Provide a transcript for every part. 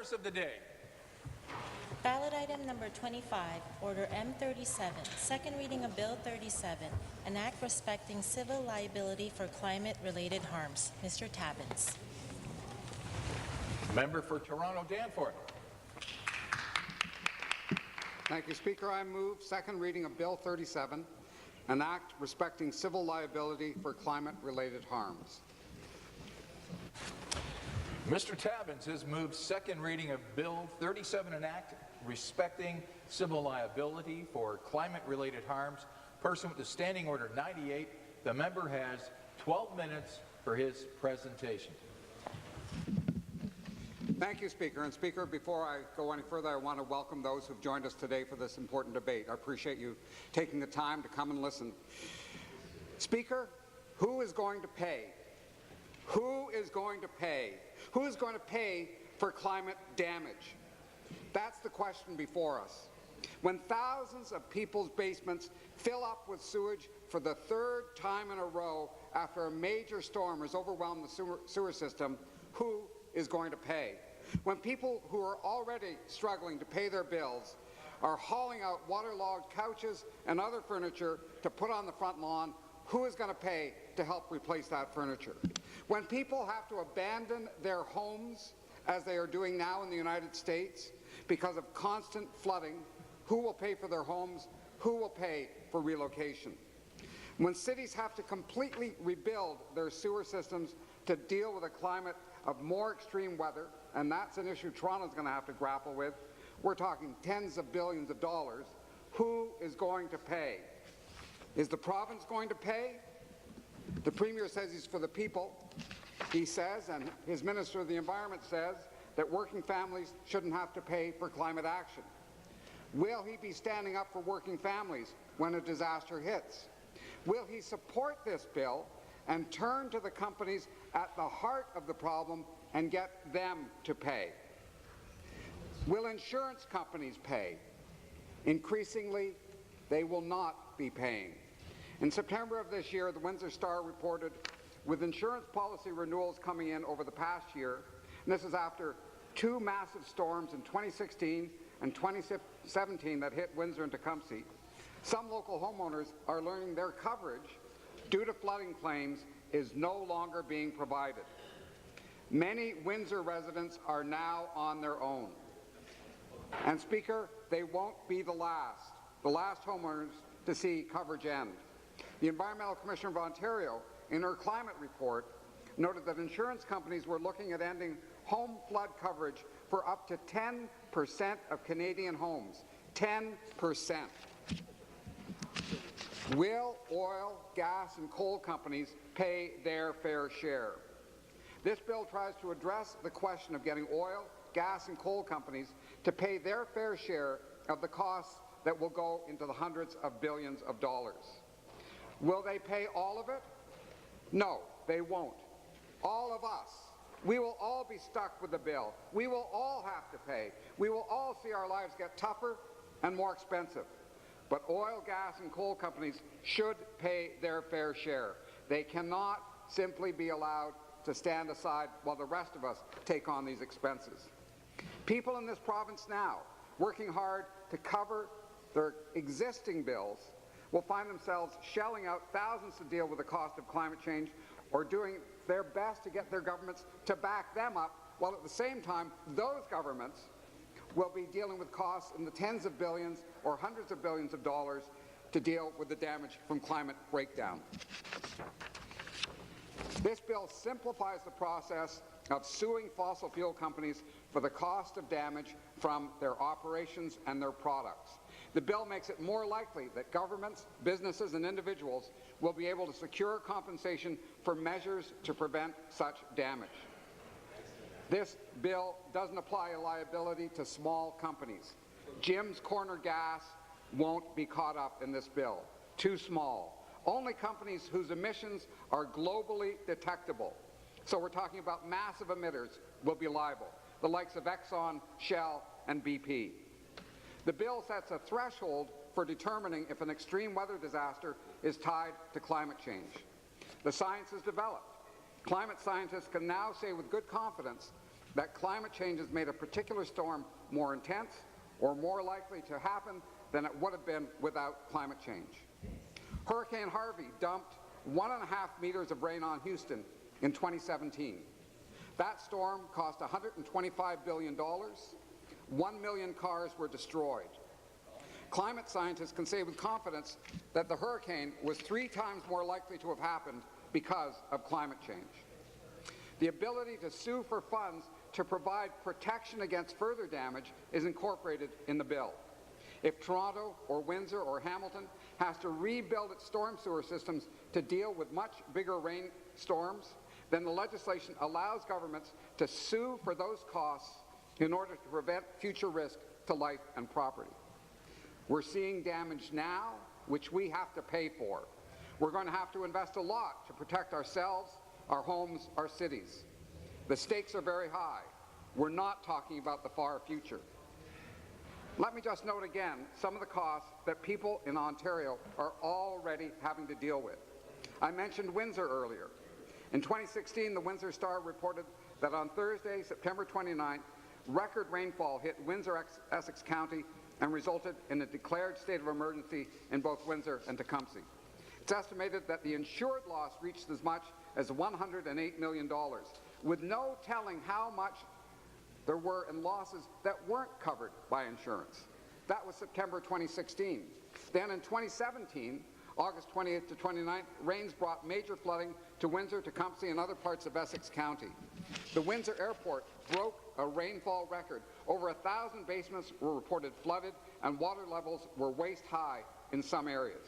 orders of the day. Ballot item number 25, Order M37, second reading of Bill 37, an act respecting civil liability for climate-related harms. Mr. Tabuns. Member for Toronto Danforth. Thank you, Speaker. I move second reading of Bill 37, an act respecting civil liability for climate-related harms. Mr. Tabuns has moved second reading of Bill 37, an act respecting civil liability for climate-related harms. Pursuant to Standing Order 98, the member has 12 minutes for his presentation. Thank you, Speaker. And Speaker, before I go any further, I want to welcome those who've joined us today for this important debate. I appreciate you taking the time to come and listen. Speaker, who is going to pay? Who is going to pay? Who is going to pay for climate damage? That's the question before us. When thousands of people's basements fill up with sewage for the third time in a row after a major storm has overwhelmed the sewer system, who is going to pay? When people who are already struggling to pay their bills are hauling out waterlogged couches and other furniture to put on the front lawn, who is going to pay to help replace that furniture? When people have to abandon their homes, as they are doing now in the United States, because of constant flooding, who will pay for their homes? Who will pay for relocation? When cities have to completely rebuild their sewer systems to deal with a climate of more extreme weather, and that's an issue Toronto's going to have to grapple with, we're talking tens of billions of dollars, who is going to pay? Is the province going to pay? The Premier says he's for the people. He says, and his Minister of the Environment says, that working families shouldn't have to pay for climate action. Will he be standing up for working families when a disaster hits? Will he support this bill and turn to the companies at the heart of the problem and get them to pay? Will insurance companies pay? Increasingly, they will not be paying. In September of this year, the Windsor Star reported, with insurance policy renewals coming in over the past year, and this is after two massive storms in 2016 and 2017 that hit Windsor and Tecumseh, some local homeowners are learning their coverage due to flooding claims is no longer being provided. Many Windsor residents are now on their own. And Speaker, they won't be the last homeowners to see coverage end. The Environmental Commissioner of Ontario, in her climate report, noted that insurance companies were looking at ending home flood coverage for up to 10% of Canadian homes. 10%. Will oil, gas and coal companies pay their fair share? This bill tries to address the question of getting oil, gas and coal companies to pay their fair share of the costs that will go into the hundreds of billions of dollars. Will they pay all of it? No, they won't. All of us. We will all be stuck with the bill. We will all have to pay. We will all see our lives get tougher and more expensive. But oil, gas and coal companies should pay their fair share. They cannot simply be allowed to stand aside while the rest of us take on these expenses. People in this province now, working hard to cover their existing bills, will find themselves shelling out thousands to deal with the cost of climate change or doing their best to get their governments to back them up, while at the same time those governments will be dealing with costs in the tens of billions or hundreds of billions of dollars to deal with the damage from climate breakdown. This bill simplifies the process of suing fossil fuel companies for the cost of damage from their operations and their products. The bill makes it more likely that governments, businesses and individuals will be able to secure compensation for measures to prevent such damage. This bill doesn't apply a liability to small companies. Jim's Corner Gas won't be caught up in this bill. Too small. Only companies whose emissions are globally detectable. So we're talking about massive emitters will be liable, the likes of Exxon, Shell and BP. The bill sets a threshold for determining if an extreme weather disaster is tied to climate change. The science is developed. Climate scientists can now say with good confidence that climate change has made a particular storm more intense or more likely to happen than it would have been without climate change. Hurricane Harvey dumped 1.5 meters of rain on Houston in 2017. That storm cost $125 billion. 1 million cars were destroyed. Climate scientists can say with confidence that the hurricane was 3 times more likely to have happened because of climate change. The ability to sue for funds to provide protection against further damage is incorporated in the bill. If Toronto or Windsor or Hamilton has to rebuild its storm sewer systems to deal with much bigger rainstorms, then the legislation allows governments to sue for those costs in order to prevent future risk to life and property. We're seeing damage now, which we have to pay for. We're going to have to invest a lot to protect ourselves, our homes, our cities. The stakes are very high. We're not talking about the far future. Let me just note again some of the costs that people in Ontario are already having to deal with. I mentioned Windsor earlier. In 2016, the Windsor Star reported that on Thursday, September 29th, record rainfall hit Windsor, Essex County and resulted in a declared state of emergency in both Windsor and Tecumseh. It's estimated that the insured loss reached as much as $108 million, with no telling how much there were in losses that weren't covered by insurance. That was September 2016. Then in 2017, August 28th to 29th, rains brought major flooding to Windsor, Tecumseh, and other parts of Essex County. The Windsor Airport broke a rainfall record. Over 1,000 basements were reported flooded, and water levels were waist-high in some areas.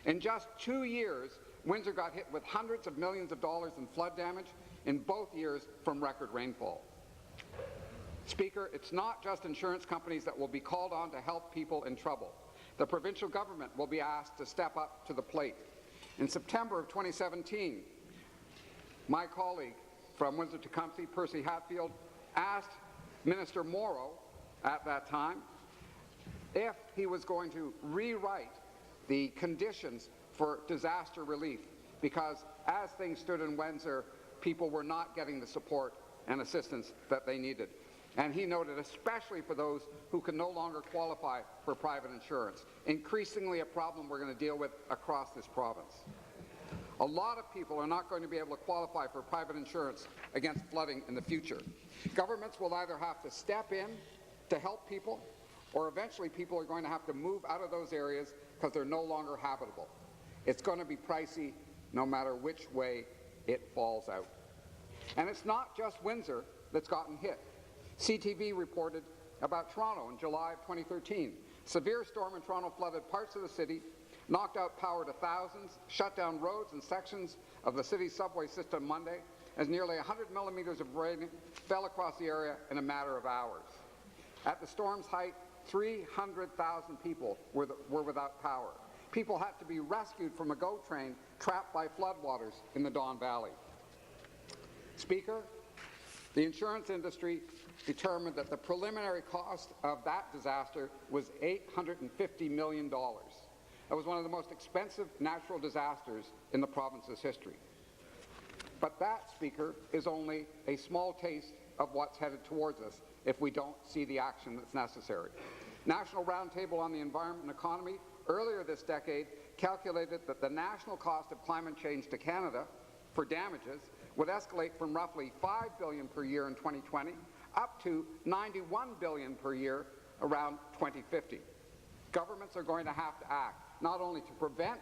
In just 2 years, Windsor got hit with hundreds of millions of dollars in flood damage in both years from record rainfall. Speaker, it's not just insurance companies that will be called on to help people in trouble. The provincial government will be asked to step up to the plate. In September of 2017, my colleague from Windsor-Tecumseh, Percy Hatfield, asked Minister Morrow at that time if he was going to rewrite the conditions for disaster relief, because as things stood in Windsor, people were not getting the support and assistance that they needed. And he noted, especially for those who can no longer qualify for private insurance, increasingly a problem we're going to deal with across this province. A lot of people are not going to be able to qualify for private insurance against flooding in the future. Governments will either have to step in to help people, or eventually people are going to have to move out of those areas because they're no longer habitable. It's going to be pricey no matter which way it falls out. And it's not just Windsor that's gotten hit. CTV reported about Toronto in July of 2013. Severe storm in Toronto flooded parts of the city, knocked out power to thousands, shut down roads and sections of the city's subway system Monday, as nearly 100 millimeters of rain fell across the area in a matter of hours. At the storm's height, 300,000 people were without power. People had to be rescued from a GO train trapped by floodwaters in the Don Valley. Speaker, the insurance industry determined that the preliminary cost of that disaster was $850 million. That was one of the most expensive natural disasters in the province's history. But that, Speaker, is only a small taste of what's headed towards us if we don't see the action that's necessary. National Roundtable on the Environment and Economy earlier this decade calculated that the national cost of climate change to Canada for damages would escalate from roughly $5 billion per year in 2020 up to $91 billion per year around 2050. Governments are going to have to act, not only to prevent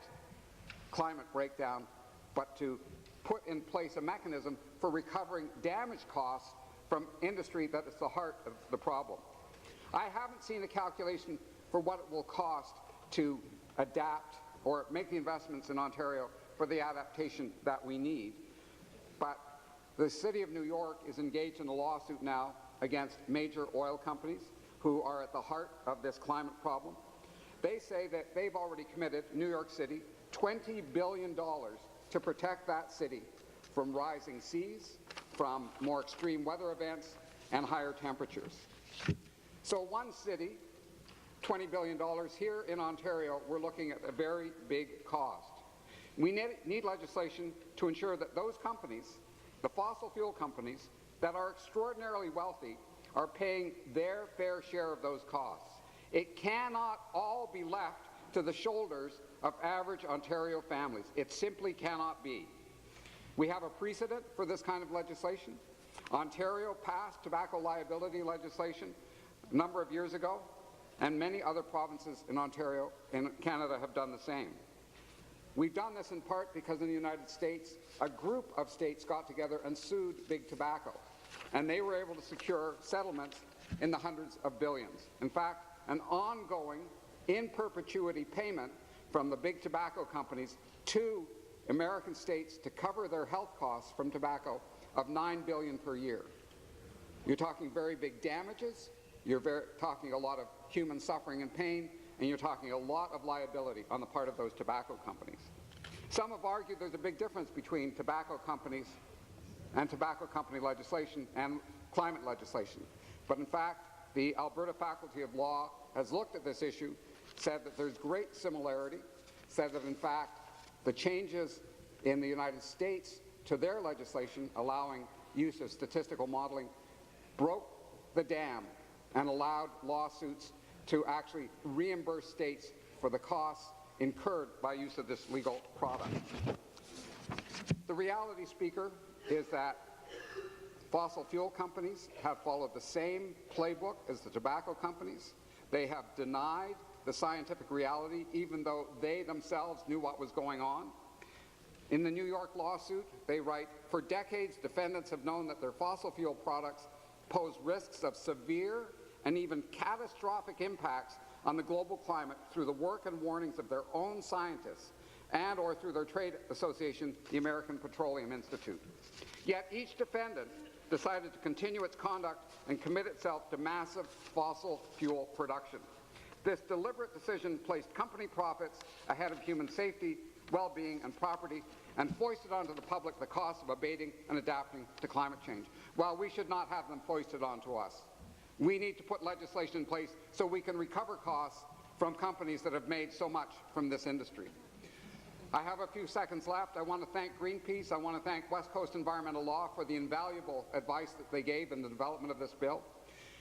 climate breakdown, but to put in place a mechanism for recovering damage costs from industry that is the heart of the problem. I haven't seen a calculation for what it will cost to adapt or make the investments in Ontario for the adaptation that we need, but the City of New York is engaged in a lawsuit now against major oil companies who are at the heart of this climate problem. They say that they've already committed, New York City, $20 billion to protect that city from rising seas, from more extreme weather events, and higher temperatures. So one city, $20 billion. Here in Ontario, we're looking at a very big cost. We need legislation to ensure that those companies, the fossil fuel companies, that are extraordinarily wealthy are paying their fair share of those costs. It cannot all be left to the shoulders of average Ontario families. It simply cannot be. We have a precedent for this kind of legislation. Ontario passed tobacco liability legislation a number of years ago, and many other provinces in Ontario and Canada have done the same. We've done this in part because in the United States, a group of states got together and sued Big Tobacco, and they were able to secure settlements in the hundreds of billions. In fact, an ongoing, in perpetuity payment from the Big Tobacco companies to American states to cover their health costs from tobacco of $9 billion per year. You're talking very big damages, you're talking a lot of human suffering and pain, and you're talking a lot of liability on the part of those tobacco companies. Some have argued there's a big difference between tobacco companies and tobacco company legislation and climate legislation. But in fact, the Alberta Faculty of Law has looked at this issue, said that there's great similarity, said that in fact the changes in the United States to their legislation allowing use of statistical modeling broke the dam and allowed lawsuits to actually reimburse states for the costs incurred by use of this legal product. The reality, Speaker, is that fossil fuel companies have followed the same playbook as the tobacco companies. They have denied the scientific reality, even though they themselves knew what was going on. In the New York lawsuit, they write, "For decades, defendants have known that their fossil fuel products pose risks of severe and even catastrophic impacts on the global climate through the work and warnings of their own scientists and or through their trade association, the American Petroleum Institute. Yet each defendant decided to continue its conduct and commit itself to massive fossil fuel production. This deliberate decision placed company profits ahead of human safety, well-being and property, and foisted onto the public the cost of abating and adapting to climate change. While we should not have them foisted onto us, we need to put legislation in place so we can recover costs from companies that have made so much from this industry." I have a few seconds left. I want to thank Greenpeace. I want to thank West Coast Environmental Law for the invaluable advice that they gave in the development of this bill.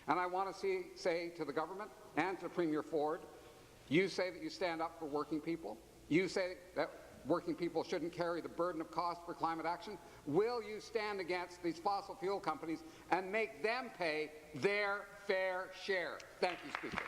And I want to say to the government and to Premier Ford, you say that you stand up for working people. You say that working people shouldn't carry the burden of cost for climate action. Will you stand against these fossil fuel companies and make them pay their fair share? Thank you, Speaker.